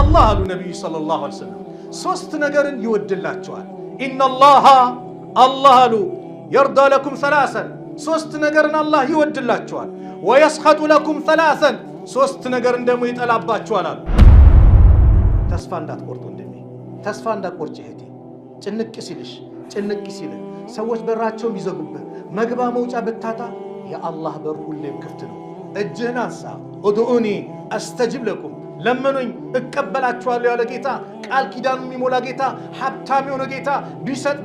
الله قالوا النبي صلى الله عليه وسلم ሶስት ነገርን ይወድላቸዋል ኢነላህ አላህ አሉ يرضى لكم ثلاثا ሶስት ነገርን አላህ ይወድላቸዋል ويسخط لكم ثلاثا ሶስት ነገርን ደግሞ ይጠላባቸዋል አሉ ተስፋ እንዳትቆርጡ እንደሚ ተስፋ እንዳትቆርጪ እህቴ ጭንቅ ሲልሽ ጭንቅ ሲል ሰዎች በራቸውን ይዘጉብህ መግባ መውጫ ብታጣ የአላህ በር ሁሌም ክፍት ነው እጅህን አንሳ ኡድኡኒ አስተጅብ ለኩም ለምኑኝ እቀበላችኋለሁ ያለ ጌታ ቃል ኪዳኑ የሚሞላ ጌታ ሀብታም የሆነ ጌታ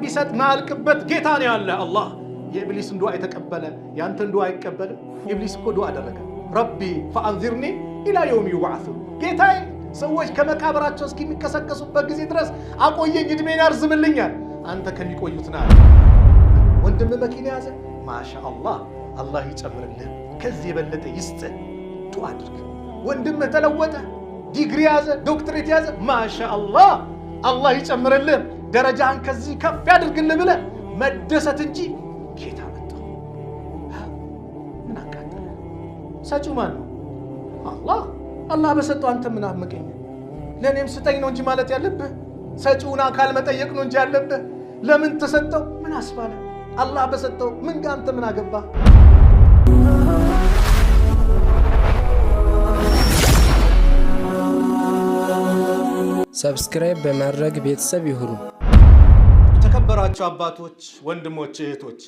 ቢሰጥ ማልቅበት ጌታ ነው ያለ አላህ የኢብሊስን ዱዓ የተቀበለ ያንተን ዱዓ አይቀበልም ኢብሊስ እኮ ዱዓ አደረገ ረቢ ፈአንዚርኒ ኢላ የውም ይብዓሱን ጌታዬ ሰዎች ከመቃብራቸው እስኪሚከሰከሱበት ጊዜ ድረስ አቆየኝ እድሜን ያርዝምልኛል አንተ ከሚቆዩት ና ወንድም መኪና ያዘ ማሻአላህ አላህ ይጨምርልህ ከዚህ የበለጠ ይስጥ ዱዓ አድርግ ወንድም ተለወጠ ዲግሪ ያዘ ዶክተሬት ያዘ ማሻአላህ አላህ ይጨምርልህ ደረጃህን ከዚህ ከፍ ያድርግልህ ብለህ መደሰት እንጂ ጌታ መጣው ምን አቃተለ ሰጪው ማን ነው አላህ በሰጠው አንተ ምን አመቀኝ ለኔም ስጠኝ ነው እንጂ ማለት ያለብህ ሰጪውን አካል መጠየቅ ነው እንጂ ያለብህ ለምን ተሰጠው ምን አስባለ አላህ በሰጠው ምን ጋር አንተ ምን አገባ ሰብስክራይብ በማድረግ ቤተሰብ ይሁኑ ተከበራችሁ አባቶች ወንድሞች እህቶች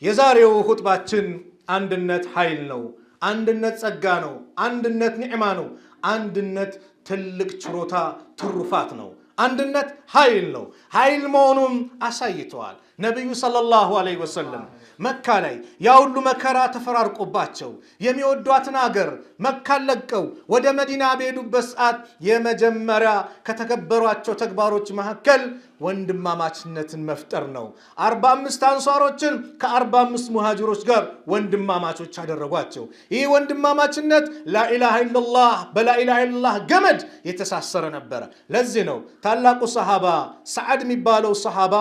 የዛሬው ኹጥባችን አንድነት ኃይል ነው አንድነት ጸጋ ነው አንድነት ኒዕማ ነው አንድነት ትልቅ ችሮታ ትሩፋት ነው አንድነት ኃይል ነው ኃይል መሆኑን አሳይተዋል ነብዩ ሰለላሁ ዐለይሂ ወሰለም መካ ላይ ያ ሁሉ መከራ ተፈራርቆባቸው የሚወዷትን አገር መካን ለቀው ወደ መዲና በሄዱበት ሰዓት የመጀመሪያ ከተከበሯቸው ተግባሮች መካከል ወንድማማችነትን መፍጠር ነው 45 አንሷሮችን ከ45 ሙሃጅሮች ጋር ወንድማማቾች አደረጓቸው ይህ ወንድማማችነት ላኢላሃ ኢላላህ በላኢላሃ ኢላላህ ገመድ የተሳሰረ ነበር ለዚህ ነው ታላቁ ሰሃባ ሰዓድ የሚባለው ሰሃባ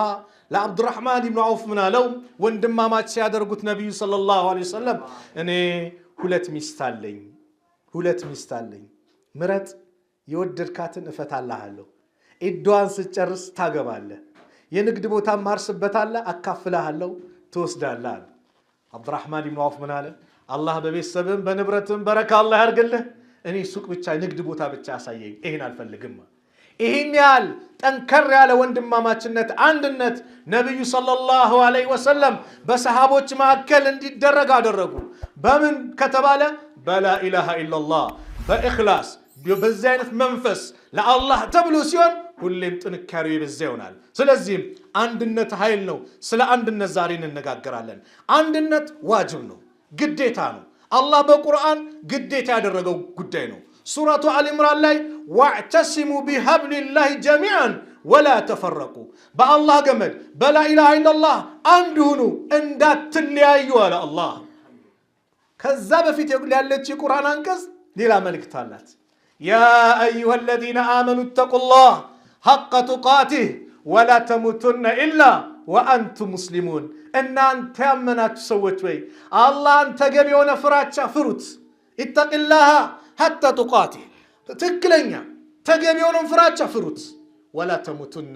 ለአብዱ الرحمن ኢብኑ አውፍ ምን አለው ወንድማማች ሲያደርጉት ነብዩ ሰለላሁ ዐለይሂ ወሰለም እኔ ሁለት ሚስት አለኝ ምረጥ የወደድካትን እፈታልሃለሁ ኢድዋን ስጨርስ ታገባለህ የንግድ ቦታ ማርስበታለህ አካፍልሃለሁ ትወስዳለህ አብዱ الرحمن ኢብኑ አውፍ ምን አለ አላህ በቤተሰብም በንብረትም በረካ አላህ ያርግልህ እኔ ሱቅ ብቻ ንግድ ቦታ ብቻ አሳየኝ ይሄን አልፈልግም ይሄን ያህል ጠንከር ያለ ወንድማማችነት አንድነት ነብዩ ሰለላሁ ዐለይሂ ወሰለም በሰሃቦች መካከል እንዲደረግ አደረጉ በምን ከተባለ በላ ኢላሃ ኢላላህ በእኽላስ በዚህ አይነት መንፈስ ለአላህ ተብሎ ሲሆን ሁሌም ጥንካሬው ይበዛ ይሆናል ስለዚህ አንድነት ኃይል ነው ስለ አንድነት ዛሬ እንነጋገራለን አንድነት ዋጅብ ነው ግዴታ ነው አላህ በቁርአን ግዴታ ያደረገው ጉዳይ ነው ሱረቱ አሊ ኢምራን ላይ واعتصموا بحبل الله جميعا ولا تفرقوا بالله ገመድ በላ ኢላሃ ኢላላህ አንድ ሁኑ እንዳትለያዩ አለ አላህ ከዛ በፊት ያለች ቁርአን አንቀጽ ሌላ መልእክት አላት يا ايها الذين امنوا اتقوا الله حق تقاته ولا تموتن الا وانتم مسلمون እናንተ ያመናችሁ ሰዎች ወይ አላህን ተገቢ የሆነ ፍራቻ ፍሩት اتق الله حتى تقاته ትክክለኛ ተገቢ የሆነን ፍራቻ ፍሩት ولا تموتن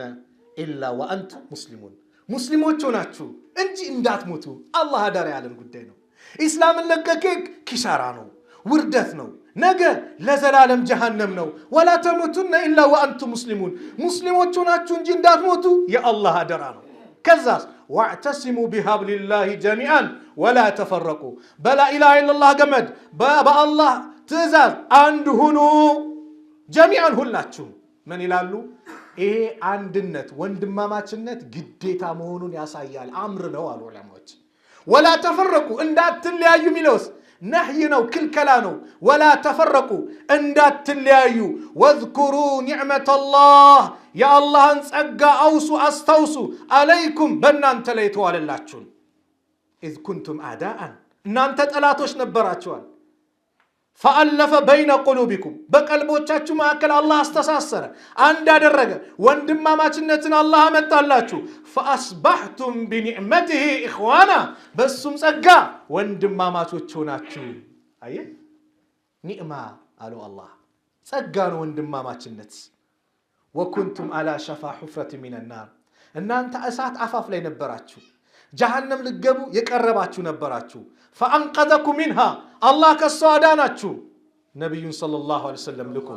الا وانتم مسلمون ሙስሊሞች ሆናችሁ እንጂ እንዳትሞቱ አላህ አዳር ያለን ጉዳይ ነው እስላምን ለቀቀክ ኪሳራ ነው ውርደት ነው ነገ ለዘላለም ጀሃነም ነው ولا تموتن الا وانتم مسلمون ሙስሊሞች ሆናችሁ እንጂ እንዳትሞቱ የአላህ አደራ ነው ከዛስ واعتصموا بحبل الله جميعا ولا تفرقوا بلا اله الا الله ገመድ በአላህ ትእዛዝ አንድ ሁኑ ጀሚዓን ሁላችሁ ምን ይላሉ ይሄ አንድነት ወንድማማችነት ግዴታ መሆኑን ያሳያል አምር ነው አሉ ዑለማዎች ولا تفرقوا እንዳትለያዩ ሚለውስ ነህይ ነው ክልከላ ነው ولا تفرقوا እንዳትለያዩ واذكروا نعمة الله يا الله ጸጋ አውሱ አስተውሱ عليكم በእናንተ ላይ ተዋለላችሁ اذ كنتم اعداء እናንተ ጠላቶች ነበራችኋል فألف بين قلوبكم በቀልቦቻችሁ መካከል አላህ አስተሳሰረ አንድ አደረገ ወንድማማችነትን አላህ አመጣላችሁ فأصبحتم بنعمته إخوانا በሱም ጸጋ ወንድማማቾች ሆናችሁ አየ ኒዕማ አለው አላህ ጸጋ ነው ወንድማማችነት ወኩንቱም አላ ሸፋ ሑፍረት ሚን ናር እናንተ እሳት አፋፍ ላይ ነበራችሁ ጀሃነም ልገቡ የቀረባችሁ ነበራችሁ ፈአንቀዘኩም ሚንሃ አላህ ከሷ አዳናችሁ ነብዩን ሰለላሁ ዐለይሂ ወሰለም ልኮ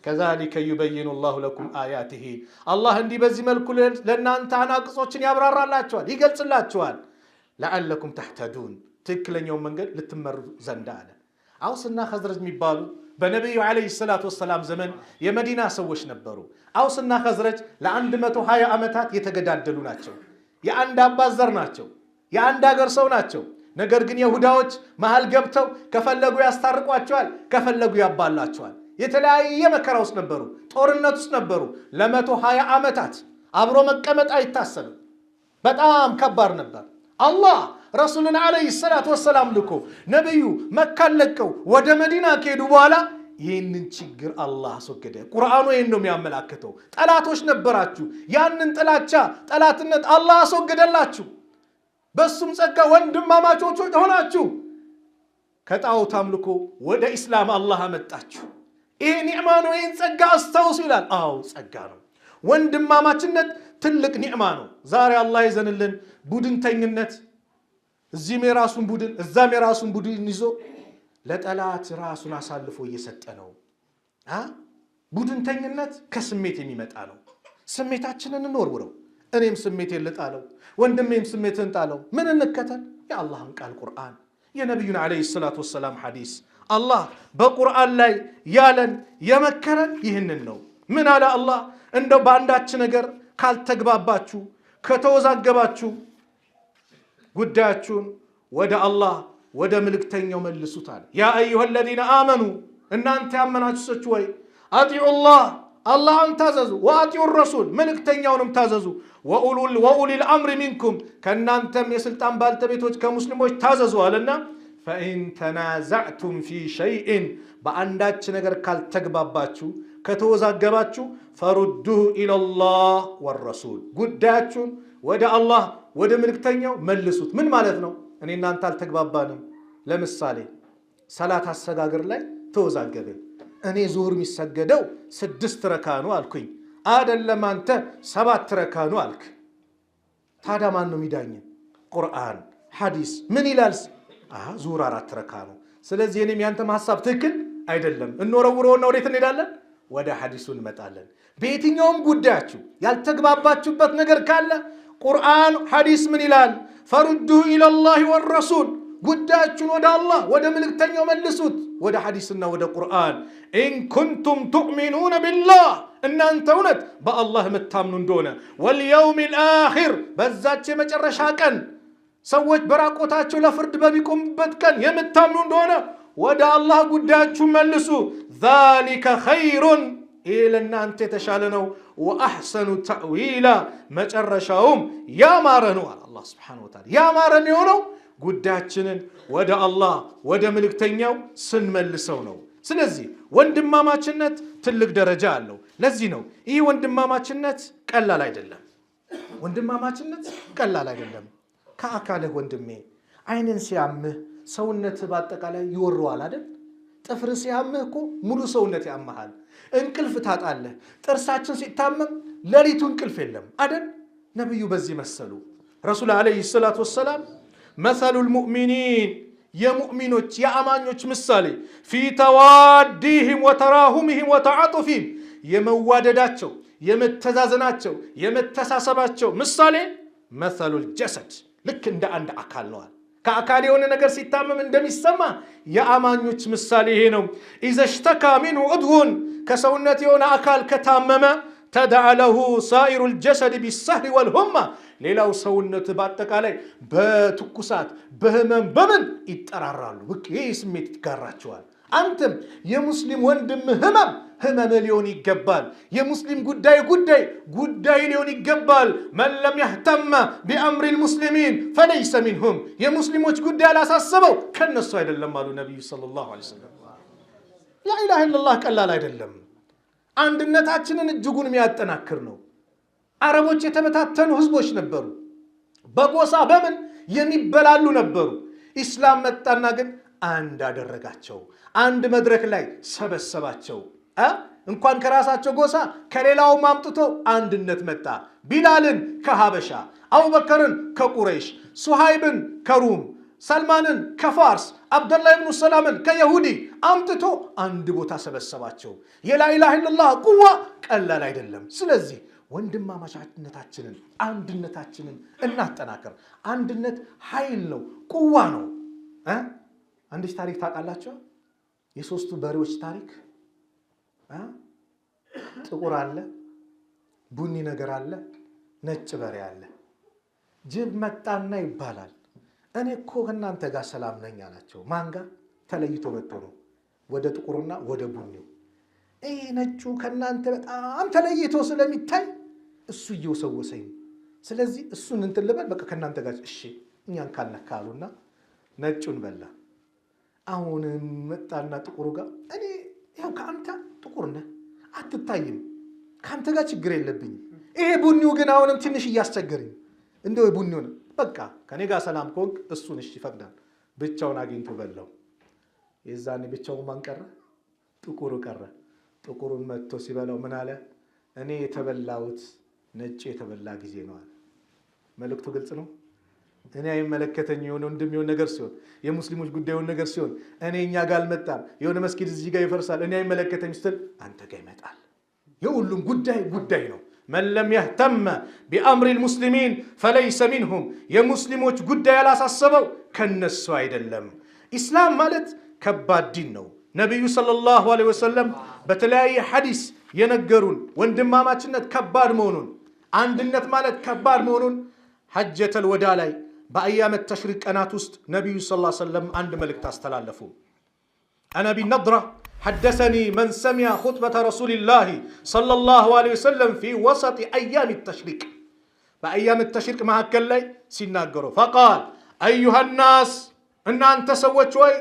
ከዛሊከ ዩበይኑ ላሁ ለኩም አያቲሂ አላህ እንዲህ በዚህ መልኩ ለእናንተ አናቅጾችን ያብራራላችኋል ይገልጽላችኋል ለዓለኩም ተህተዱን ትክክለኛውን መንገድ ልትመሩ ዘንድ አለ አውስና ኸዝረጅ የሚባሉ በነቢዩ ዓለይሂ ሰላቱ ወሰላም ዘመን የመዲና ሰዎች ነበሩ አውስና ኸዝረጅ ለ120 ዓመታት የተገዳደሉ ናቸው የአንድ አባት ዘር ናቸው የአንድ ሀገር ሰው ናቸው ነገር ግን ይሁዳዎች መሃል ገብተው ከፈለጉ ያስታርቋቸዋል ከፈለጉ ያባላቸዋል የተለያየ መከራ ውስጥ ነበሩ ጦርነት ውስጥ ነበሩ ለ120 ዓመታት አብሮ መቀመጥ አይታሰብም በጣም ከባድ ነበር አላህ ረሱልን ዓለይሂ ሰላቱ ወሰላም ልኮ ነብዩ መካን ለቀው ወደ መዲና ከሄዱ በኋላ ይህንን ችግር አላህ አስወገደ ቁርአኑ ይህን ነው የሚያመላክተው ጠላቶች ነበራችሁ ያንን ጥላቻ ጠላትነት አላህ አስወገደላችሁ በሱም ጸጋ ወንድማማቾች ሆናችሁ ከጣዖት አምልኮ ወደ ኢስላም አላህ አመጣችሁ ይሄ ኒዕማ ነው ይህን ጸጋ አስታውሱ ይላል አዎ ጸጋ ነው ወንድማማችነት ትልቅ ኒዕማ ነው ዛሬ አላህ ይዘንልን ቡድንተኝነት እዚህም የራሱን ቡድን እዛም የራሱን ቡድን ይዞ ለጠላት ራሱን አሳልፎ እየሰጠ ነው ቡድንተኝነት ከስሜት የሚመጣ ነው ስሜታችንን እንወርውረው እኔም ስሜቴን ልጣለው ወንድሜም ስሜትን ጣለው ምን እንከተል የአላህን ቃል ቁርአን የነብዩን ዓለይሂ ሰላቱ ወሰላም ሐዲስ አላህ በቁርአን ላይ ያለን የመከረን ይህንን ነው ምን አለ አላህ እንደው በአንዳች ነገር ካልተግባባችሁ ከተወዛገባችሁ ጉዳያችሁን ወደ አላህ ወደ መልእክተኛው መልሱታል ያ አዩሃ الذين آمنوا እናንተ ያመናችሁ ሰዎች ወይ አጢዑላህ አላህን ታዘዙ ወአጢዑ الرسول መልእክተኛውንም ታዘዙ ወኡሊ الامر منكم ከናንተም የስልጣን ባልተቤቶች ከሙስሊሞች ታዘዙ አለና فإن تنازعتم في شيء በአንዳች ነገር ካልተግባባችሁ ከተወዛገባችሁ ፈሩዱሁ ኢላ الله والرسول ጉዳያችሁን ወደ አላህ ወደ መልእክተኛው መልሱት ምን ማለት ነው እኔ እናንተ አልተግባባንም ለምሳሌ ሰላት አሰጋገር ላይ ተወዛገበን እኔ ዙሁር የሚሰገደው 6 ረካ ነው አልኩኝ አይደለም አንተ 7 ረካ ነው አልክ ታዲያ ማን ነው የሚዳኝ ቁርአን ሐዲስ ምን ይላል ዙሁር 4 ረካ ነው ስለዚህ እኔም ያንተም ሐሳብ ትክክል አይደለም እንወረውረውና ወዴት እንሄዳለን ወደ ሐዲሱ እንመጣለን በየትኛውም ጉዳያችሁ ያልተግባባችሁበት ነገር ካለ ቁርአን ሐዲስ ምን ይላል ፈሩዱሁ ኢለላሂ ወረሱል ጉዳያችሁን ወደ አላህ ወደ መልእክተኛው መልሱት ወደ ሐዲስና ወደ ቁርአን ኢን ኩንቱም ቱእሚኑነ ቢላህ እናንተ እውነት በአላህ የምታምኑ እንደሆነ ወልየውሚል አኺር በዛች የመጨረሻ ቀን ሰዎች በራቆታቸው ለፍርድ በሚቆሙበት ቀን የምታምኑ እንደሆነ ወደ አላህ ጉዳያችሁን መልሱ ዛሊከ ኸይሩን ይህ ለእናንተ የተሻለ ነው ወአሕሰኑ ተእዊላ መጨረሻውም ያማረ ነው አላህ ሱብሓነሁ ወተዓላ ያማረ የሆነው ጉዳያችንን ወደ አላህ ወደ መልእክተኛው ስንመልሰው ነው ስለዚህ ወንድማማችነት ትልቅ ደረጃ አለው ለዚህ ነው ይህ ወንድማማችነት ቀላል አይደለም ወንድማማችነት ቀላል አይደለም ከአካልህ ወንድሜ አይንን ሲያምህ ሰውነት በአጠቃላይ ይወረዋል አይደል ጥፍር ሲያምህ እኮ ሙሉ ሰውነት ያመሃል እንቅልፍ ታጣለህ ጥርሳችን ሲታመም ለሊቱ እንቅልፍ የለም አይደል ነብዩ በዚህ መሰሉ ረሱል አለይሂ ሰላቱ ወሰላም መሰሉል ሙእሚኒን የሙእሚኖች የአማኞች ምሳሌ ፊ ተዋዲሂም ወተራሁምሂም ወተዓጡፊም የመዋደዳቸው የመተዛዘናቸው የመተሳሰባቸው ምሳሌ መሰሉል ጀሰድ ልክ እንደ አንድ አካል ነው ከአካል የሆነ ነገር ሲታመም እንደሚሰማ የአማኞች ምሳሌ ይሄ ነው ኢዘ ሽተካ ሚንሁ ዑድውን ከሰውነት የሆነ አካል ከታመመ ተደዓ ለሁ ሳኢሩል ጀሰድ ቢሰህሪ ወልሁማ ሌላው ሰውነት በአጠቃላይ በትኩሳት በህመም በምን ይጠራራሉ ይህ ስሜት ይጋራቸዋል አንተም የሙስሊም ወንድም ህመም ሊሆን ይገባል የሙስሊም ጉዳይ ሊሆን ይገባል መን ለም يهتم بأمر المسلمين فليس منهم የሙስሊሞች ጉዳይ አላሳሰበው ከነሱ አይደለም አሉ ነብዩ ሰለላሁ ዐለይሂ ወሰለም ላ ኢላሃ ኢላላህ ቀላል አይደለም አንድነታችንን እጅጉን የሚያጠናክር ነው አረቦች የተበታተኑ ህዝቦች ነበሩ በጎሳ በምን የሚበላሉ ነበሩ ኢስላም መጣና ግን አንድ አደረጋቸው አንድ መድረክ ላይ ሰበሰባቸው እንኳን ከራሳቸው ጎሳ ከሌላውም አምጥቶ አንድነት መጣ። ቢላልን ከሀበሻ፣ አቡበከርን ከቁረይሽ፣ ሱሃይብን ከሩም፣ ሰልማንን ከፋርስ፣ አብደላህ ኢብኑ ሰላምን ከይሁዲ አምጥቶ አንድ ቦታ ሰበሰባቸው። የላኢላሃ ኢለላህ ቁዋ ቀላል አይደለም። ስለዚህ ወንድማማችነታችንን አንድነታችንን እናጠናከር። አንድነት ኃይል ነው፣ ቁዋ ነው። አንዲት ታሪክ ታውቃላችሁ? የሶስቱ በሬዎች ታሪክ። ጥቁር አለ፣ ቡኒ ነገር አለ፣ ነጭ በሬ አለ። ጅብ መጣና ይባላል እኔ እኮ ከእናንተ ጋር ሰላም ነኝ አላቸው። ማን ጋር ተለይቶ መጥቶ ነው? ወደ ጥቁሩና ወደ ቡኒው። ይሄ ነጩ ከእናንተ በጣም ተለይቶ ስለሚታይ እሱ እየወሰወሰኝ፣ ስለዚህ እሱን እንትን ልበል፣ በቃ ከእናንተ ጋር እሺ እኛን ካልነካሉና ነጩን በላ። አሁንም መጣና ጥቁሩ ጋር እኔ ያው ከአንተ ጥቁር ነህ አትታይም፣ ከአንተ ጋር ችግር የለብኝም። ይሄ ቡኒው ግን አሁንም ትንሽ እያስቸገረኝ፣ እንደው ቡኒው ነው በቃ ከኔ ጋር ሰላም ከሆንክ እሱን እሺ ይፈቅዳል። ብቻውን አግኝቶ በላው። የዛኔ ብቻውን ማን ቀረ? ጥቁሩ ቀረ። ጥቁሩን መጥቶ ሲበላው ምን አለ? እኔ የተበላሁት ነጭ የተበላ ጊዜ ነው አለ። መልእክቱ ግልጽ ነው። እኔ አይመለከተኝ የሆነ እንደሚሆን ነገር ሲሆን፣ የሙስሊሞች ጉዳዩን ነገር ሲሆን፣ እኔ እኛ ጋር አልመጣም፣ የሆነ መስጊድ እዚህ ጋር ይፈርሳል፣ እኔ አይመለከተኝ ስትል አንተ ጋር ይመጣል። የሁሉም ጉዳይ ነው። መን ለም የህተመ ቢአምሪ ልሙስሊሚን ፈለይሰ ሚንሁም። የሙስሊሞች ጉዳይ ያላሳሰበው ከነሱ አይደለም። ኢስላም ማለት ከባድ ዲን ነው። ነቢዩ ሰለላሁ ዐለይሂ ወሰለም በተለያየ ሐዲስ የነገሩን ወንድማማችነት ከባድ መሆኑን፣ አንድነት ማለት ከባድ መሆኑን ሐጀተል ወዳ ላይ በአያመ ተሽሪቅ ቀናት ውስጥ ነቢዩ ሰለላሁ ዐለይሂ ወሰለም አንድ መልእክት አስተላለፉ። አነ ቢ ነድራ حدثني من سمع خطبة رسول الله صلى الله عليه وسلم في وسط أيام التشريق. بأيام التشريق مع كلي سيناقروا فقال أيها الناس إن أنت سوت شوي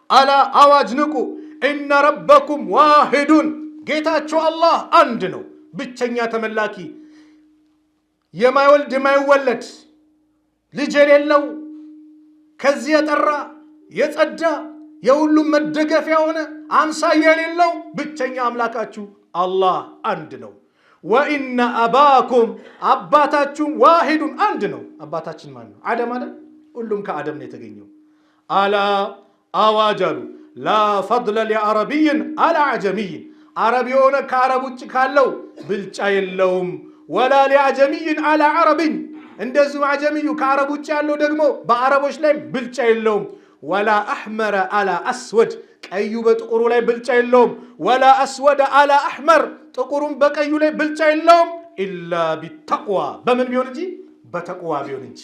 ألا أواجنكو إن ربكم واحد. قيتاتشو الله أندنو بتشنيا تملاكي يما يولد ما يولد لجري اللو كزية الرا يتأدى የሁሉም መደገፊያ ሆነ አምሳያ የሌለው ብቸኛ አምላካችሁ አላህ አንድ ነው። ወኢነ አባኩም አባታችሁም ዋሂዱን አንድ ነው። አባታችን ማን ነው? አደም አይደል? ሁሉም ከአደም ነው የተገኘው። አላ አዋጅ አሉ ላ ፈድለ ሊዐረቢይን አላ አዕጀሚይን። አረብ የሆነ ከአረብ ውጭ ካለው ብልጫ የለውም። ወላ ሊዐጀሚይን አላ ዐረቢን። እንደዚሁ አዕጀሚዩ ከአረብ ውጭ ያለው ደግሞ በአረቦች ላይ ብልጫ የለውም። ወላ አሕመረ አላ አስወድ። ቀዩ በጥቁሩ ላይ ብልጫ የለውም። ወላ አስወደ አላ አሕመር። ጥቁሩም በቀዩ ላይ ብልጫ የለውም። ኢላ ቢተቅዋ። በምን ቢሆን እንጂ? በተቅዋ ቢሆን እንጂ።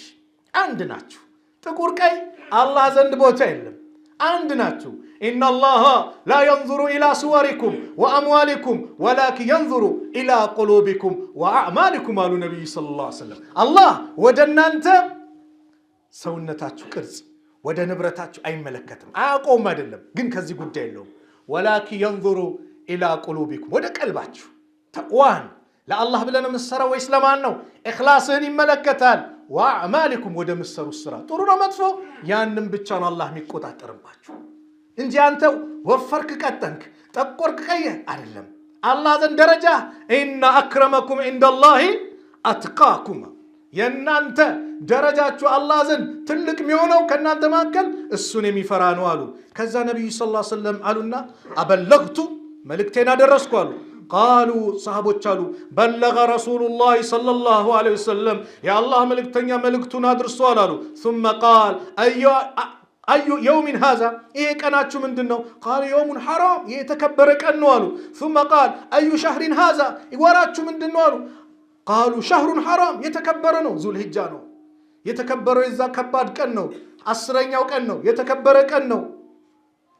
አንድ ናችሁ። ጥቁር ቀይ አላህ ዘንድ ቦታ የለም። አንድ ናችሁ። ኢነላሃ ላ የንዙሩ ኢላ ሱወሪኩም ወአምዋሊኩም ወላኪን የንዙሩ ኢላ ቁሉቢኩም ወአዕማሊኩም አሉ ነቢዩ ሰለላሁ ዐለይሂ ወሰለም። አላህ ወደ እናንተ ሰውነታችሁ ቅርጽ ወደ ንብረታችሁ አይመለከትም፣ አያውቀውም አይደለም፣ ግን ከዚህ ጉዳይ የለውም። ወላኪን የንዙሩ ኢላ ቁሉቢኩም፣ ወደ ቀልባችሁ። ተቅዋን ለአላህ ብለን የምትሰራው ወይስ ለማን ነው? ኢኽላስህን ይመለከታል። ወአዕማሊኩም፣ ወደ ምትሰሩት ስራ ጥሩ ነው መጥፎ፣ ያንም ብቻ ነው አላህ የሚቆጣጠርባችሁ እንጂ አንተ ወፈርክ ቀጠንክ ጠቆርክ ቀየህ አይደለም። አላህ ዘንድ ደረጃ ኢነ አክረመኩም ዒንደላሂ አትቃኩም። የእናንተ ደረጃችሁ አላህ ዘንድ ትልቅ የሚሆነው ከእናንተ መካከል እሱን የሚፈራ ነው አሉ። ከዛ ነቢዩ ሰለላሁ ዐለይሂ ወሰለም አሉና አበለግቱ፣ መልእክቴን አደረስኩ አሉ። ቃሉ ሰሃቦች አሉ በለገ ረሱሉላህ ሰለላሁ ዐለይሂ ወሰለም፣ የአላህ መልእክተኛ መልእክቱን አድርሷል አሉ። ثم قال አዩ የውሚን ሃዛ፣ ይሄ ቀናችሁ ምንድን ነው? ቃሉ የውሙን ሐራም፣ ይሄ የተከበረ ቀን ነው አሉ። ثم قال አዩ ሸህሪን ሃዛ፣ ወራችሁ ምንድን ነው አሉ። ቃሉ ሸህሩን ሐራም፣ የተከበረ ነው፣ ዙልሂጃ ነው የተከበረው፣ የዛ ከባድ ቀን ነው፣ 10ኛው ቀን ነው፣ የተከበረ ቀን ነው።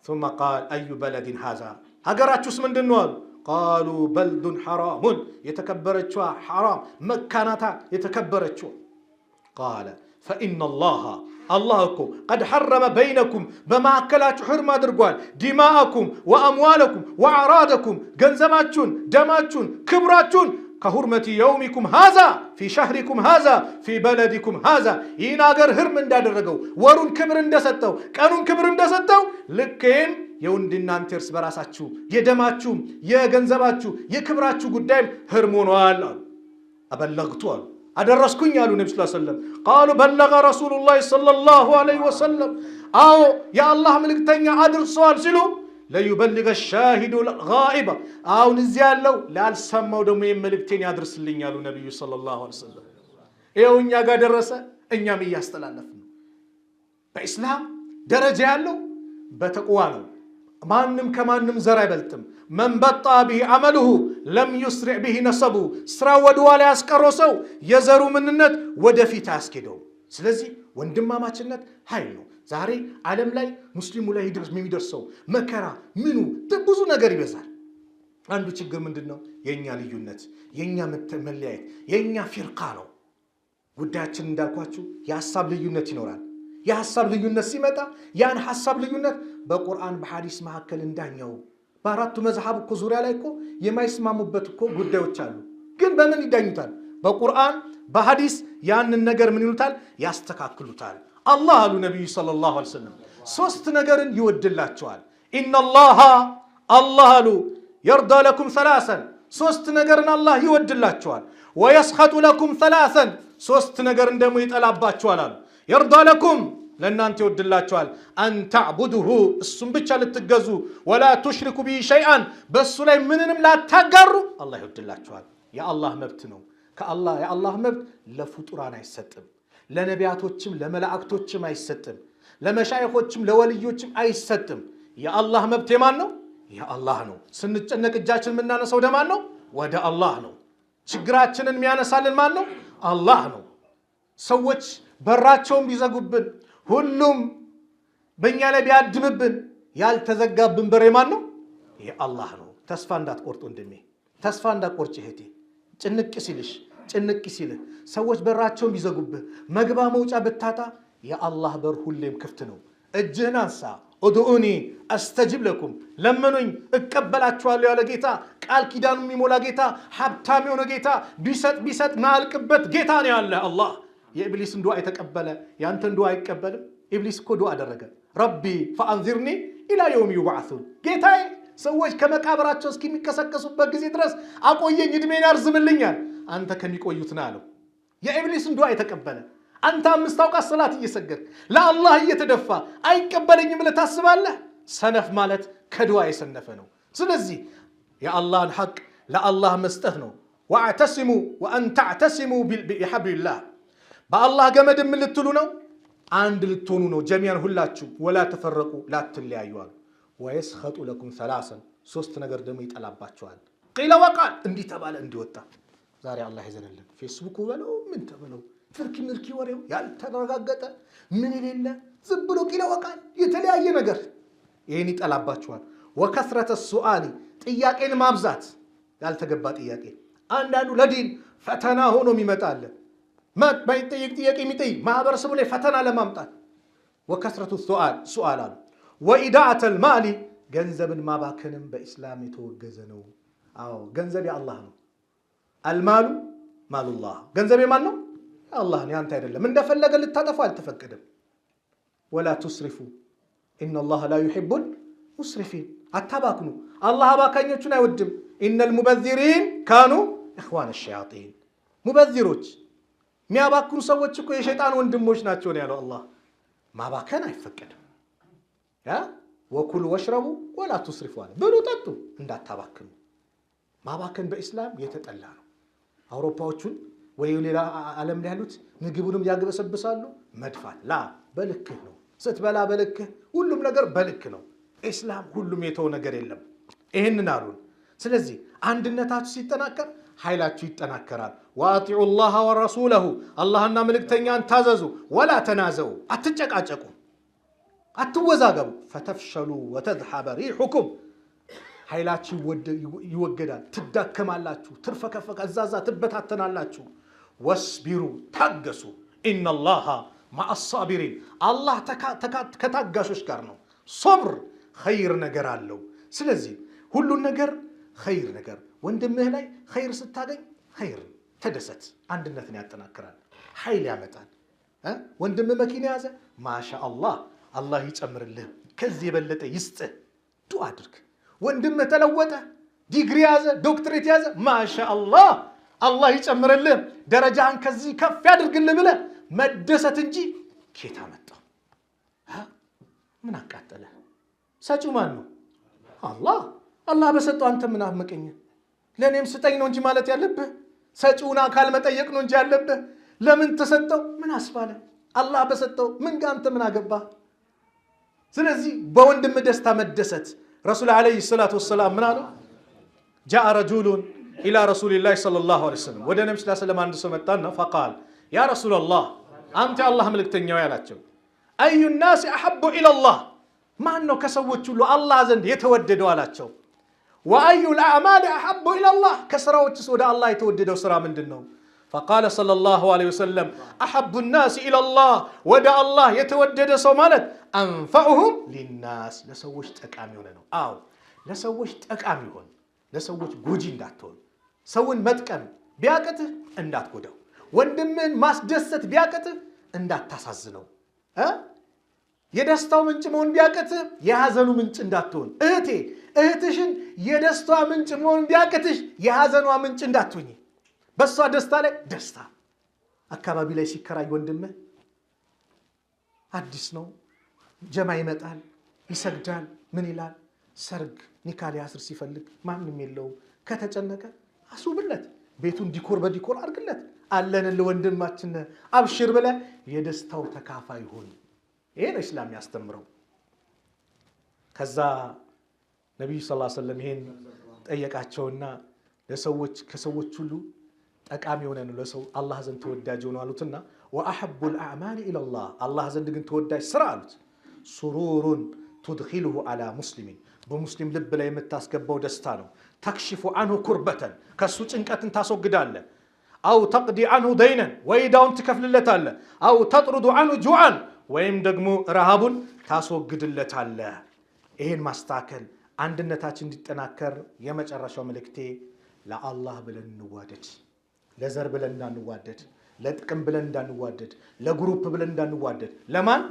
ثم قال አዩ በለድን ሃዛ፣ ሀገራችሁስ ምንድን ነው አሉ። ቃሉ በልዱን ሐራሙን፣ የተከበረችዋ ሐራም መካናታ የተከበረችው። ቃለ ፈኢነላሃ፣ አላህ እኮ ቀድ ሐረመ በይነኩም፣ በማዕከላችሁ ሕርም አድርጓል። ዲማአኩም ወአምዋለኩም ወአዕራደኩም፣ ገንዘባችሁን፣ ደማችሁን፣ ክብራችሁን ከሁርመቲ የውሚኩም ሃዛ ፊ ሸህሪኩም ሃዛ ፊ በለዲኩም ሃዛ፣ ይህን አገር ህርም እንዳደረገው፣ ወሩን ክብር እንደሰጠው፣ ቀኑን ክብር እንደሰጠው፣ ልክን የወንድናንተ እርስ በራሳችሁ የደማችሁ የገንዘባችሁ የክብራችሁ ጉዳይ ህርም ሆኗል አሉ። አበለግቱ አሉ አደረስኩኝ አሉ ነብዩ ሰለላሁ ዐለይሂ ወሰለም። ቃሉ በለገ ረሱሉላህ ሰለላሁ ዐለይሂ ወሰለም አዎ የአላህ መልእክተኛ አድርሰዋል ሲሉ ለዩበልገ ሻሂዱ الغائب አሁን እዚህ ያለው ላልሰማው ደግሞ የመልእክቴን ያድርስልኝ አሉ ነብዩ ሰለላሁ ዐለይሂ ወሰለም። ይኸው እኛ ጋር ደረሰ፣ እኛም እያስተላለፍን ነው። በእስላም ደረጃ ያለው በተቅዋ ነው። ማንም ከማንም ዘር አይበልጥም። መን በጣ ቢሂ አመሉሁ ለም ዩስሪዕ ቢሂ ነሰቡ ስራ ወደኋላ ያስቀረው ሰው የዘሩ ምንነት ወደፊት አያስኬደው። ስለዚህ ወንድማማችነት ኃይል ነው። ዛሬ ዓለም ላይ ሙስሊሙ ላይ የሚደርሰው መከራ ምኑ ብዙ ነገር ይበዛል። አንዱ ችግር ምንድነው? የኛ ልዩነት፣ የኛ መለያየት፣ የኛ ፊርቃ ነው። ጉዳያችን እንዳልኳችሁ የሐሳብ ልዩነት ይኖራል። የሐሳብ ልዩነት ሲመጣ ያን ሐሳብ ልዩነት በቁርአን በሐዲስ መካከል እንዳኛው በአራቱ መዝሐብ እኮ ዙሪያ ላይ እኮ የማይስማሙበት እኮ ጉዳዮች አሉ። ግን በምን ይዳኙታል? በቁርአን በሐዲስ ያንን ነገር ምን ይሉታል? ያስተካክሉታል። አላህ አሉ ነብዩ ሰለላሁ ዐለይሂ ወሰለም ሶስት ነገርን ይወድላቸዋል። ኢነላሃ አላህ አሉ የርዳ ለኩም ሰላሰን ሶስት ነገርን አላህ ይወድላቸዋል። ወየስኸጡ ለኩም ሰላሰን ሶስት ነገርን ደግሞ ይጠላባቸዋል አሉ። የርዳ ለኩም ለእናንተ ይወድላቸዋል አን ተዕቡዱሁ እሱም ብቻ ልትገዙ፣ ወላ ቱሽሪኩ ቢሂ ሸይአን በእሱ ላይ ምንንም ላታጋሩ አላህ ይወድላቸዋል። የአላህ መብት ነው። የአላህ መብት ለፍጡራን አይሰጥም። ለነቢያቶችም ለመላእክቶችም አይሰጥም። ለመሻይኾችም ለወልዮችም አይሰጥም። የአላህ መብት የማን ነው? የአላህ ነው። ስንጨነቅ እጃችን የምናነሳው ወደ ማን ነው? ወደ አላህ ነው። ችግራችንን የሚያነሳልን ማን ነው? አላህ ነው። ሰዎች በራቸውን ቢዘጉብን፣ ሁሉም በእኛ ላይ ቢያድምብን ያልተዘጋብን በር የማን ነው? የአላህ ነው። ተስፋ እንዳትቆርጡ ወንድሜ፣ ተስፋ እንዳትቆርጭ እህቴ። ጭንቅ ሲልህ ሰዎች በራቸውን ቢዘጉብህ መግባ መውጫ ብታጣ የአላህ በር ሁሌም ክፍት ነው። እጅህን አንሳ። ኡድኡኒ አስተጅብ ለኩም ለምኑኝ እቀበላችኋለሁ ያለ ጌታ፣ ቃል ኪዳኑ የሚሞላ ጌታ፣ ሀብታም የሆነ ጌታ፣ ቢሰጥ ማያልቅበት ጌታ ነው ያለ አላህ። የኢብሊስን ዱዓ የተቀበለ ያንተን ዱዓ አይቀበልም? ኢብሊስ እኮ ዱዓ አደረገ። ረቢ ፈአንዚርኒ ኢላ የውም ዩብዓሱን ጌታዬ ሰዎች ከመቃብራቸው እስኪሚቀሰቀሱበት ጊዜ ድረስ አቆየኝ፣ እድሜን ያርዝምልኛል። አንተ ከሚቆዩት ነህ አለው። የኢብሊስን ዱዓ የተቀበለ አንተ 5 አውቃት ሰላት እየሰገድክ ለአላህ እየተደፋ አይቀበለኝም ብለህ ታስባለህ? ሰነፍ ማለት ከዱዓ የሰነፈ ነው። ስለዚህ የአላህን ሐቅ ለአላህ መስጠት ነው። ወአዕተሲሙ ወአን ተዕተሲሙ ቢሐብሊላህ በአላህ ገመድ ምን ልትሉ ነው? አንድ ልትሆኑ ነው። ጀሚያን ሁላችሁ ወላ ተፈረቁ ላትለያዩ አሉ። ወየስኸጡ ለኩም ሰላሰን ሶስት ነገር ደግሞ ይጠላባቸዋል። ቂለ ወቃል እንዲህ ተባለ እንዲወጣ። ዛሬ አላህ ይዘንልን። ፌስቡክ በለው ምን ተበለው ፍርኪ ምርኪ ወሬው ያልተረጋገጠ ምን የሌለ ዝም ብሎ ቂለ ወቃል የተለያየ ነገር ይሄን ይጠላባቸዋል። ወከስረተ ሱአሊ ጥያቄን ማብዛት ያልተገባ ጥያቄ። አንዳንዱ ለዲን ፈተና ሆኖ ይመጣል። ማይጠይቅ ጥያቄ የሚጠይቅ ማህበረሰቡ ላይ ፈተና ለማምጣት። ወከስረቱ ሱአል አሉ። ወኢዳአተል ማሊ ገንዘብን ማባከንም በኢስላም የተወገዘ ነው። አዎ ገንዘብ የአላህ ነው። አልማሉ ማሉላህ ገንዘብ የማን ነው? አላህ ነው፣ ያንተ አይደለም። እንደፈለገ ልታጠፋ አልተፈቀደም። ወላ ቱስሪፉ ኢነላህ ላ ዩሂቡል ሙስሪፊን አታባክኑ፣ አላህ አባካኞቹን አይወድም። ኢነል ሙበዚሪን ካኑ ኢኽዋነ ሸያጢን ሙበዚሮች የሚያባክኑ ሰዎች እኮ የሸይጣን ወንድሞች ናቸው ነው ያለው አላህ። ማባከን አይፈቀድም። ወኩሉ ወሽረቡ ወላ ቱስሪፉ አለ። ብሉ ጠጡ እንዳታባክኑ። ማባከን በኢስላም የተጠላ ነው። አውሮፓዎቹን ወይ ሌላ ዓለም ላይ ያሉት ምግቡንም ያግበሰብሳሉ። መድፋት ላ በልክህ ነው። ስትበላ በልክህ፣ ሁሉም ነገር በልክ ነው። ኢስላም ሁሉም የተው ነገር የለም። ይህንን አሉን። ስለዚህ አንድነታችሁ ሲጠናከር ኃይላችሁ ይጠናከራል። ወአጢዑ ላህ ወረሱለሁ አላህና መልእክተኛን ታዘዙ። ወላ ተናዘው አትጨቃጨቁ፣ አትወዛገቡ። ፈተፍሸሉ ወተዝሐበ ሪሑኩም ኃይላችሁ ይወገዳል፣ ትዳከማላችሁ፣ ትርፈከፈከ እዛዛ ትበታተናላችሁ። ወስቢሩ ታገሱ፣ ኢነላሃ ማአሳቢሪን አላህ ከታጋሾች ጋር ነው። ሶብር ኸይር ነገር አለው። ስለዚህ ሁሉን ነገር ኸይር ነገር ወንድምህ ላይ ኸይር ስታገኝ ኸይር ተደሰት። አንድነትን ያጠናክራል፣ ኃይል ያመጣል። ወንድምህ መኪና ያዘ ማሻአላህ አላህ ይጨምርልህ፣ ከዚህ የበለጠ ይስጥህ። ዱዓ አድርግ። ወንድም ተለወጠ፣ ዲግሪ ያዘ፣ ዶክትሬት ያዘ፣ ማሻአላህ አላህ ይጨምርልህ፣ ደረጃህን ከዚህ ከፍ ያድርግልህ ብለህ መደሰት እንጂ ኬታ መጣው ምን አቃጠለ? ሰጪው ማን ነው? አላህ። አላህ በሰጠው አንተ ምን አመቀኝ? ለኔም ስጠኝ ነው እንጂ ማለት ያለብህ። ሰጪውን አካል መጠየቅ ነው እንጂ ያለብህ። ለምን ተሰጠው? ምን አስባለ? አላህ በሰጠው ምን ጋር አንተ ምን አገባህ? ስለዚህ በወንድም ደስታ መደሰት። ረሱል አለይሂ ሰላቱ ወሰላም ምን አሉ? ጃአ ረጁሉን ኢላ ረሱሊላህ ሰለላሁ ዐለይሂ ወሰለም፣ ወደ ነብዩ ሰለላሁ ዐለይሂ ወሰለም አንድ ሰው መጣና ፈቃል ያ ረሱላላህ፣ አንተ አላህ መልእክተኛው ያላቸው፣ አዩ ናስ አሐቡ ኢለላህ፣ ማን ነው ከሰዎች ሁሉ አላህ ዘንድ የተወደደው አላቸው። ወአዩ ልአዕማል አሐቡ ኢለላህ፣ ከስራዎችስ ወደ አላህ የተወደደው ስራ ምንድን ነው? ፈቃለ ሰለላሁ ዐለይሂ ወሰለም አሐቡ ናስ ኢለላህ፣ ወደ አላህ የተወደደ ሰው ማለት አንፈዑሁም ሊናስ፣ ለሰዎች ጠቃሚ ሆነ ነው። አዎ ለሰዎች ጠቃሚ ሆን፣ ለሰዎች ጎጂ እንዳትሆን። ሰውን መጥቀም ቢያቅትህ እንዳትጎዳው፣ ወንድምን ማስደሰት ቢያቅትህ እንዳታሳዝነው፣ የደስታው ምንጭ መሆን ቢያቅትህ የሐዘኑ ምንጭ እንዳትሆን። እህትሽን የደስታዋ ምንጭ መሆን ቢያቅትሽ የሐዘኗ ምንጭ እንዳትሆኝ። በሷ ደስታ ላይ ደስታ። አካባቢ ላይ ሲከራይ ወንድምህ አዲስ ነው፣ ጀማ ይመጣል፣ ይሰግዳል፣ ምን ይላል፣ ሰርግ ኒካ ሊያስር ሲፈልግ ማንም የለውም፣ ከተጨነቀ አስውብለት፣ ቤቱን ዲኮር በዲኮር አድርግለት፣ አለን ለወንድማችን አብሽር ብለህ የደስታው ተካፋይ ሁን። ይሄ ነው እስላም ያስተምረው። ከዛ ነብዩ ሰለላሁ ዐለይሂ ወሰለም ይሄን ጠየቃቸውና ለሰዎች ከሰዎች ሁሉ ጠቃሚ ሆነ ነው ለሰው አላህ ዘንድ ተወዳጅ ሆነ አሉትና ወአሐቡል አዕማል ኢለላህ፣ አላህ ዘንድ ግን ተወዳጅ ስራ አሉት ሱሩሩን ቱድኺሉሁ ዐላ ሙስሊሚን፣ በሙስሊም ልብ ላይ የምታስገባው ደስታ ነው። ተክሽፉ አንሁ ኩርበተን፣ ከሱ ጭንቀትን ታስወግዳለህ። አው ተቅዲ አንሁ ደይነን፣ ወይ ዕዳውን ትከፍልለታለህ። አው ተጥሩዱ አንሁ ጁዓን፣ ወይም ደግሞ ረሃቡን ታስወግድለታለህ። ይሄን ማስተካከል አንድነታችን እንዲጠናከር የመጨረሻው መልእክቴ ለአላህ ብለን እንዋደድ። ለዘር ብለን እንዳንዋደድ፣ ለጥቅም ብለን እንዳንዋደድ፣ ለግሩፕ ብለን እንዳንዋደድ። ለማን?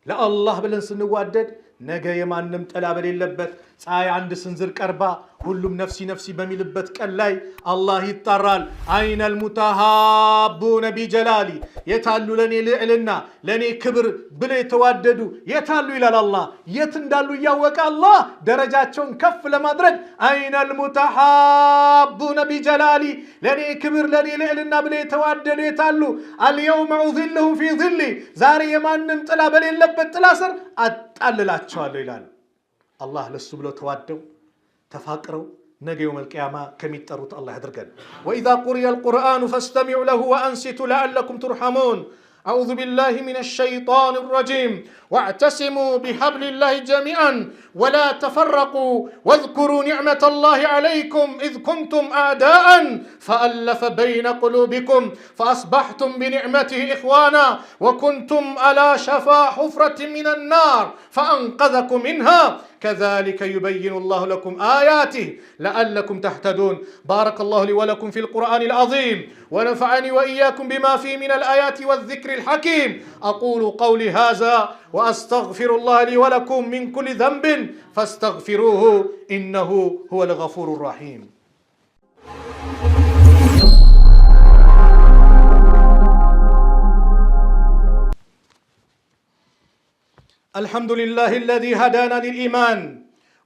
ለአላህ ብለን ስንዋደድ ነገ የማንም ጥላ በሌለበት ፀሐይ አንድ ስንዝር ቀርባ ሁሉም ነፍሲ ነፍሲ በሚልበት ቀን ላይ አላህ ይጣራል። አይነል ሙተሃቡነ ቢጀላሊ፣ የታሉ ለኔ ልዕልና ለኔ ክብር ብለው የተዋደዱ የታሉ ይላል አላህ። የት እንዳሉ እያወቀ አላህ ደረጃቸውን ከፍ ለማድረግ አይነል ሙተሃቡነ ቢጀላሊ፣ ለኔ ክብር ለኔ ልዕልና ብለው የተዋደዱ የታሉ? አልየውመ ኡዚልሁም ፊ ዚሊ፣ ዛሬ የማንም ጥላ በሌለበት ጥላ ስር አጣልላቸዋለሁ ይላል አላህ። ለሱ ብለው ተዋደው ተፋቅረው ነገ የውመል ቂያማ ከሚጠሩት አላህ ያድርገን። ወኢዛ ቁሪየ አልቁርአኑ ፈስተሚዑ ለሁ ወአንሲቱ ለዐለኩም ቱርሐሙን። أعوذ بالله من الشيطان الرجيم واعتصموا بحبل الله جميعا ولا تفرقوا واذكروا نعمة الله عليكم إذ كنتم أعداء فألف بين قلوبكم فأصبحتم بنعمته إخوانا وكنتم على شفا حفرة من النار فأنقذكم منها كذلك يبين الله لكم آياته لعلكم تهتدون. بارك الله لي ولكم في القرآن العظيم ونفعني وإياكم بما فيه من الآيات والذكر الحكيم. أقول قولي هذا وأستغفر الله لي ولكم من كل ذنب فاستغفروه إنه هو الغفور الرحيم. الحمد لله الذي هدانا للإيمان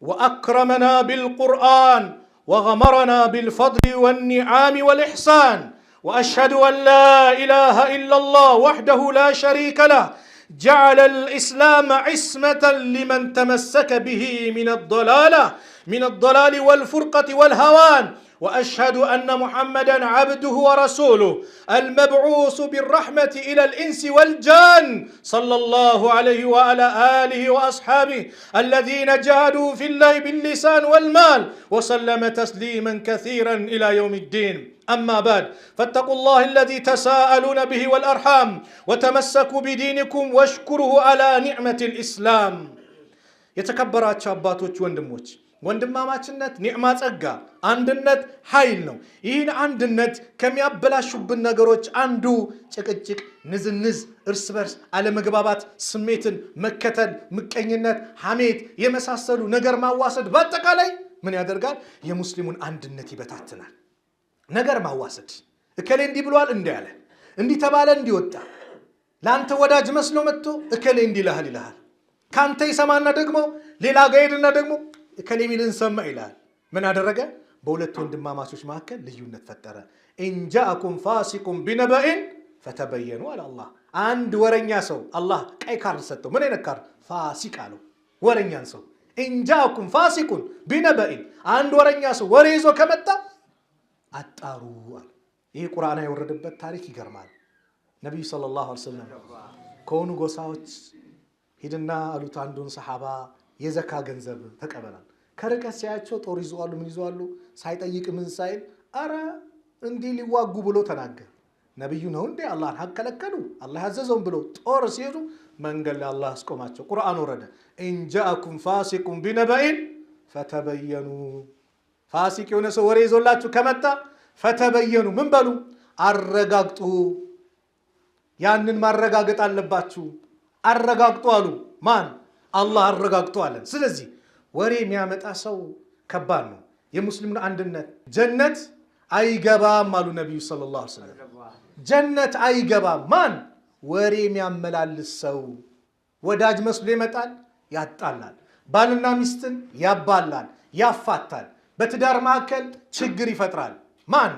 وأكرمنا بالقرآن وغمرنا بالفضل والنعام والإحسان، وأشهد أن لا إله إلا الله وحده لا شريك له جعل الإسلام عصمة لمن تمسك به من الضلال والفرقة والهوان، وأشهد أن محمدًا عبده ورسوله المبعوث بالرحمة إلى الإنس والجان صلى الله عليه وعلى آله وأصحابه الذين جاهدوا في الله باللسان والمال وسلم تسليما كثيرا إلى يوم الدين. أما بعد فاتقوا الله الذي تساءلون به والأرحام وتمسكوا بدينكم واشكروه على نعمة الإسلام. የተከበራችሁ አባቶች ወንድሞች፣ ወንድማማችነት ኒዕማ ጸጋ፣ አንድነት ኃይል ነው። ይህን አንድነት ከሚያበላሹብን ነገሮች አንዱ ጭቅጭቅ፣ ንዝንዝ፣ እርስ በርስ አለመግባባት፣ ስሜትን መከተል፣ ምቀኝነት፣ ሐሜት የመሳሰሉ ነገር ማዋሰድ በአጠቃላይ ምን ያደርጋል? የሙስሊሙን አንድነት ይበታትናል። ነገር ማዋሰድ እከሌ እንዲህ ብሏል እንዲህ ያለ እንዲህ ተባለ እንዲህ ወጣ ለአንተ ወዳጅ መስሎ መጥቶ እከሌ እንዲህ ይልሃል ካንተ ይሰማና ደግሞ ሌላ ጋር ሄድና ደግሞ እከሌ ሚልን ሰማ ይላል። ምን አደረገ? በሁለት ወንድማማቾች መካከል ልዩነት ፈጠረ። ኢንጃአኩም ፋሲቁን ቢነበኢን ፈተበየኑ አለ አላህ። አንድ ወረኛ ሰው አላህ ቀይ ካርድ ሰጠው። ምን አይነት ካርድ? ፋሲቅ አለው። ወረኛን ሰው ኢንጃአኩም ፋሲቁን ቢነበኢን፣ አንድ ወረኛ ሰው ወሬ ይዞ ከመጣ አጣሩ አለ። ይህ ቁርአን የወረደበት ታሪክ ይገርማል። ነቢዩ ሰለላሁ ዐለይሂ ወሰለም ከሆኑ ጎሳዎች ሂድና አሉት አንዱን ሰሓባ የዘካ ገንዘብ ተቀበላል። ከርቀት ሲያቸው ጦር ይዘዋሉ፣ ምን ይዘዋሉ፣ ሳይጠይቅ ምን ሳይል አረ እንዲህ ሊዋጉ ብሎ ተናገር። ነቢዩ ነው እንዴ አላህን ሐቅ ከለከሉ? አላህ ያዘዘውን ብሎ ጦር ሲሄዱ መንገድ ላይ አላህ አስቆማቸው። ቁርአን ወረደ ኢንጃአኩም ፋሲቁን ቢነበኢን ፈተበየኑ። ፋሲቅ የሆነ ሰው ወሬ ይዞላችሁ ከመጣ ፈተበየኑ ምን በሉ? አረጋግጡ። ያንን ማረጋገጥ አለባችሁ። አረጋግጡ አሉ። ማን? አላህ አረጋግጡ አለን። ስለዚህ ወሬ የሚያመጣ ሰው ከባድ ነው። የሙስሊሙን አንድነት ጀነት አይገባም አሉ ነቢዩ ሰለላሁ ዐለይሂ ወሰለም። ጀነት አይገባም ማን? ወሬ የሚያመላልስ ሰው። ወዳጅ መስሎ ይመጣል፣ ያጣላል። ባልና ሚስትን ያባላል፣ ያፋታል። በትዳር መካከል ችግር ይፈጥራል። ማን?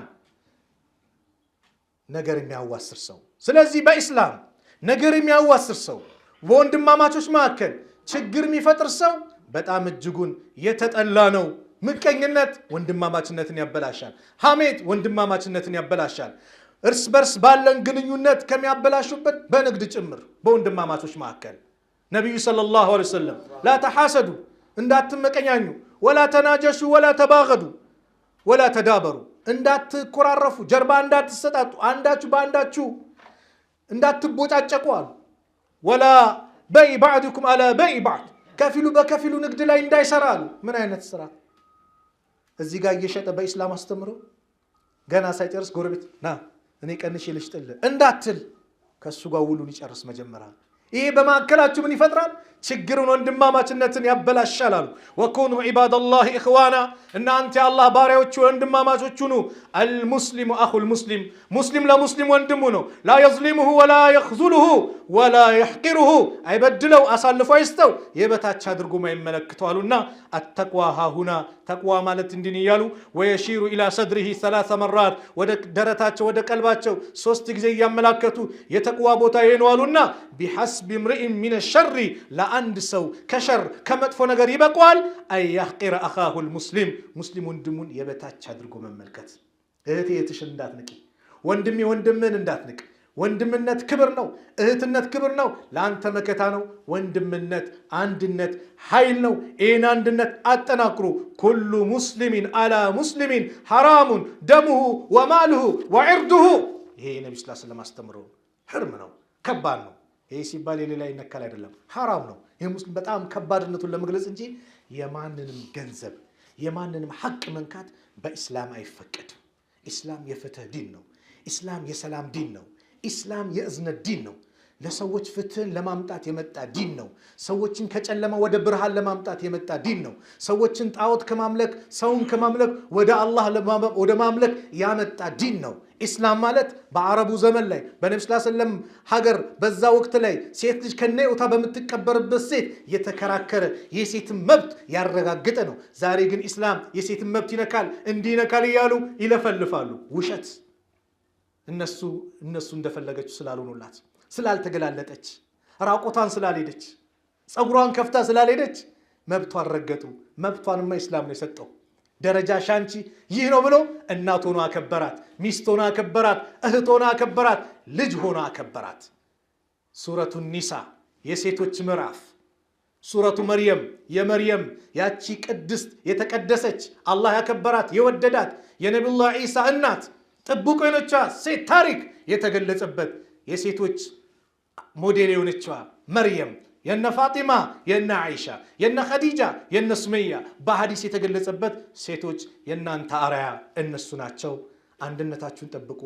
ነገር የሚያዋስር ሰው። ስለዚህ በኢስላም ነገር የሚያዋስር ሰው፣ በወንድማማቾች መካከል ችግር የሚፈጥር ሰው በጣም እጅጉን የተጠላ ነው። ምቀኝነት ወንድማማችነትን ያበላሻል። ሐሜት ወንድማማችነትን ያበላሻል። እርስ በርስ ባለን ግንኙነት ከሚያበላሹበት በንግድ ጭምር በወንድማማቾች መካከል ነቢዩ ሰለላሁ ዐለይሂ ወሰለም ላ ተሐሰዱ፣ እንዳትመቀኛኙ፣ ወላ ተናጀሹ፣ ወላ ተባገዱ፣ ወላ ተዳበሩ፣ እንዳትኮራረፉ፣ ጀርባ እንዳትሰጣጡ፣ አንዳችሁ በአንዳችሁ እንዳትቦጫጨቁ አሉ። ወላ በይ ባዕድኩም አላ በይ ባዕድ፣ ከፊሉ በከፊሉ ንግድ ላይ እንዳይሰራ አሉ። ምን አይነት ስራ? እዚህ ጋር እየሸጠ በኢስላም አስተምሮ ገና ሳይጨርስ ጎረቤት ና እኔ ቀንሼ ልሽጥልህ እንዳትል፣ ከእሱ ጋር ውሉን ይጨርስ መጀመሪያ። ይሄ በማዕከላችሁ ምን ይፈጥራል? ችግርን፣ ወንድማማችነትን ያበላሻል አሉ። ወኩኑ ዒባደላሂ ኢኽዋና፣ እናንተ የአላህ ባሪያዎቹ ወንድማማቾች ሁኑ። አልሙስሊሙ አኹል ሙስሊም፣ ሙስሊም ለሙስሊም ወንድሙ ነው። ላ የዝሊሙሁ ወላ የኽዙሉሁ ወላ የሕቂሩሁ፣ አይበድለው፣ አሳልፎ አይስተው፣ የበታች አድርጎ አይመለክተው አሉና አተቅዋ ሃሁና፣ ተቅዋ ማለት እንዲህ እያሉ ወየሺሩ ኢላ ሰድሪሂ ሰላሰ መራት፣ ወደ ደረታቸው ወደ ቀልባቸው 3 ጊዜ እያመላከቱ የተቅዋ ቦታ ይሄ ነው አሉና ቢሐስቢ ምርኢን ሚነ ሸሪ፣ ለአንድ ሰው ከሸር ከመጥፎ ነገር ይበቋል አያሕቂረ አኻሁል ሙስሊም፣ ሙስሊም ወንድሙን የበታች አድርጎ መመልከት። እህቴ እህትሽን እንዳትንቂ፣ ወንድሜ ወንድምን እንዳትንቅ። ወንድምነት ክብር ነው። እህትነት ክብር ነው። ለአንተ መከታ ነው። ወንድምነት አንድነት ኃይል ነው። ይህን አንድነት አጠናክሩ። ኩሉ ሙስሊሚን አላ ሙስሊሚን ሐራሙን ደሙሁ ወማልሁ ወዕርዱሁ። ይሄ የነቢ ስ ስለም አስተምረው ሕርም ነው፣ ከባድ ነው። ይሄ ሲባል የሌላ ይነካል አይደለም፣ ሐራም ነው። ይህ ሙስሊም በጣም ከባድነቱን ለመግለጽ እንጂ የማንንም ገንዘብ የማንንም ሐቅ መንካት በኢስላም አይፈቀድም። ኢስላም የፍትህ ዲን ነው። ኢስላም የሰላም ዲን ነው። ኢስላም የእዝነት ዲን ነው። ለሰዎች ፍትህን ለማምጣት የመጣ ዲን ነው። ሰዎችን ከጨለማ ወደ ብርሃን ለማምጣት የመጣ ዲን ነው። ሰዎችን ጣዖት ከማምለክ ሰውን ከማምለክ ወደ አላህ ወደ ማምለክ ያመጣ ዲን ነው። ኢስላም ማለት በአረቡ ዘመን ላይ በነብዩ ሰለላሁ ዐለይሂ ወሰለም ሀገር በዛ ወቅት ላይ ሴት ልጅ ከነይወታ በምትቀበርበት ሴት የተከራከረ የሴትን መብት ያረጋገጠ ነው። ዛሬ ግን ኢስላም የሴትን መብት ይነካል እንዲህ ይነካል እያሉ ይለፈልፋሉ። ውሸት። እነሱ እንደፈለገችው ስላልሆኑላት፣ ስላልተገላለጠች፣ ራቆቷን ስላልሄደች፣ ፀጉሯን ከፍታ ስላልሄደች መብቷን ረገጡ። መብቷንማ ኢስላም ነው የሰጠው። ደረጃ ሻንቺ ይህ ነው ብሎ እናት ሆኖ አከበራት፣ ሚስት ሆኖ አከበራት፣ እህት ሆኖ አከበራት፣ ልጅ ሆኖ አከበራት። ሱረቱ ኒሳ የሴቶች ምዕራፍ፣ ሱረቱ መርየም የመርየም ያቺ ቅድስት የተቀደሰች አላህ ያከበራት የወደዳት የነቢዩላህ ዒሳ እናት ጥቡቅ የሆነቿ ሴት ታሪክ የተገለጸበት የሴቶች ሞዴል የሆነቿ መርየም የነ ፋጢማ የነ አይሻ የነ ኸዲጃ የነ ሱመያ በሐዲስ የተገለጸበት ሴቶች የናንተ አርአያ እነሱ ናቸው። አንድነታችሁን ጠብቁ፣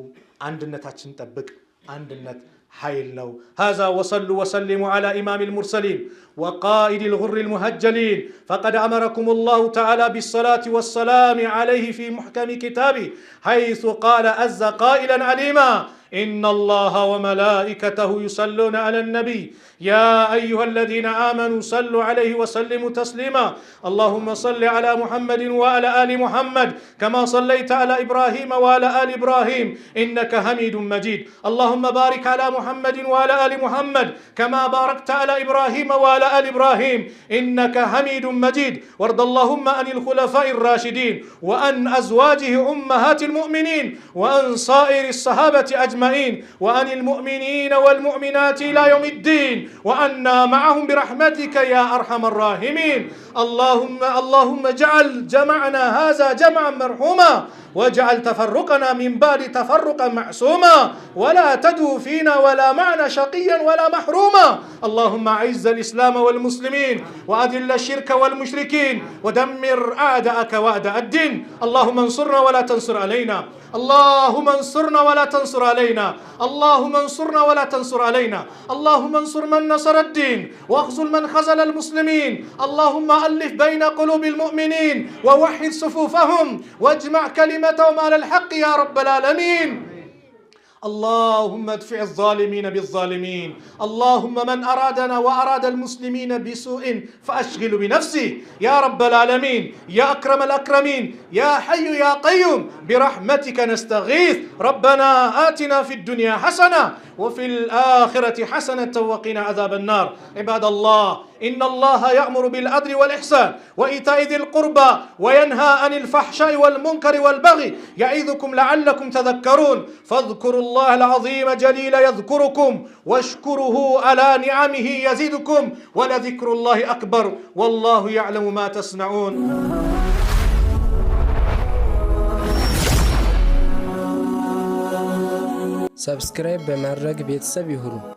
አንድነታችንን ጠብቅ። አንድነት ኃይል ነው። هذا وصلوا وسلموا على إمام المرسلين وقائد الغر المهجلين فقد أمركم الله تعالى بالصلاة والسلام عليه في محكم كتابه حيث قال عز قائلا عليما إن الله وملائكته يصلون على النبي يا أيها الذين آمنوا صلوا عليه وسلموا تسليما اللهم صل على محمد وعلى آل محمد كما صليت على إبراهيم وعلى آل إبراهيم إنك حميد مجيد اللهم بارك على محمد وعلى آل محمد كما باركت على إبراهيم وعلى آل إبراهيم إنك حميد مجيد وارض اللهم عن الخلفاء الراشدين وعن أزواجه أمهات المؤمنين وعن صائر الصحابة أجمعين وعن المؤمنين والمؤمنات إلى يوم الدين وأنا معهم برحمتك يا أرحم الراحمين اللهم اجعل جمعنا هذا جمعا مرحوما واجعل تفرقنا من بعد تفرقا معصوما ولا تدو فينا ولا معنا شقيا ولا محروما اللهم أعز الإسلام والمسلمين وأذل الشرك والمشركين ودمر أعداءك وأعداء الدين اللهم انصرنا ولا تنصر علينا اللهم انصرنا ولا تنصر علينا اللهم انصرنا ولا تنصر علينا اللهم انصر من نصر الدين واخذل من خذل المسلمين اللهم ألف بين قلوب المؤمنين ووحد صفوفهم واجمع كلمتهم على الحق يا رب العالمين اللهم ادفع الظالمين بالظالمين اللهم من أرادنا وأراد المسلمين بسوء فأشغل بنفسه يا رب العالمين يا أكرم الأكرمين يا حي يا قيوم برحمتك نستغيث ربنا آتنا في الدنيا حسنة وفي الآخرة حسنة وقنا عذاب النار عباد الله إن الله يأمر بالعدل والإحسان وإيتاء ذي القربى وينهى عن الفحشاء والمنكر والبغي يعظكم لعلكم تذكرون فاذكروا الله العظيم جليل يذكركم واشكره على نعمه يزيدكم ولذكر الله أكبر والله يعلم ما تصنعون ሰብስክራይብ በማድረግ ቤተሰብ ይሁኑ።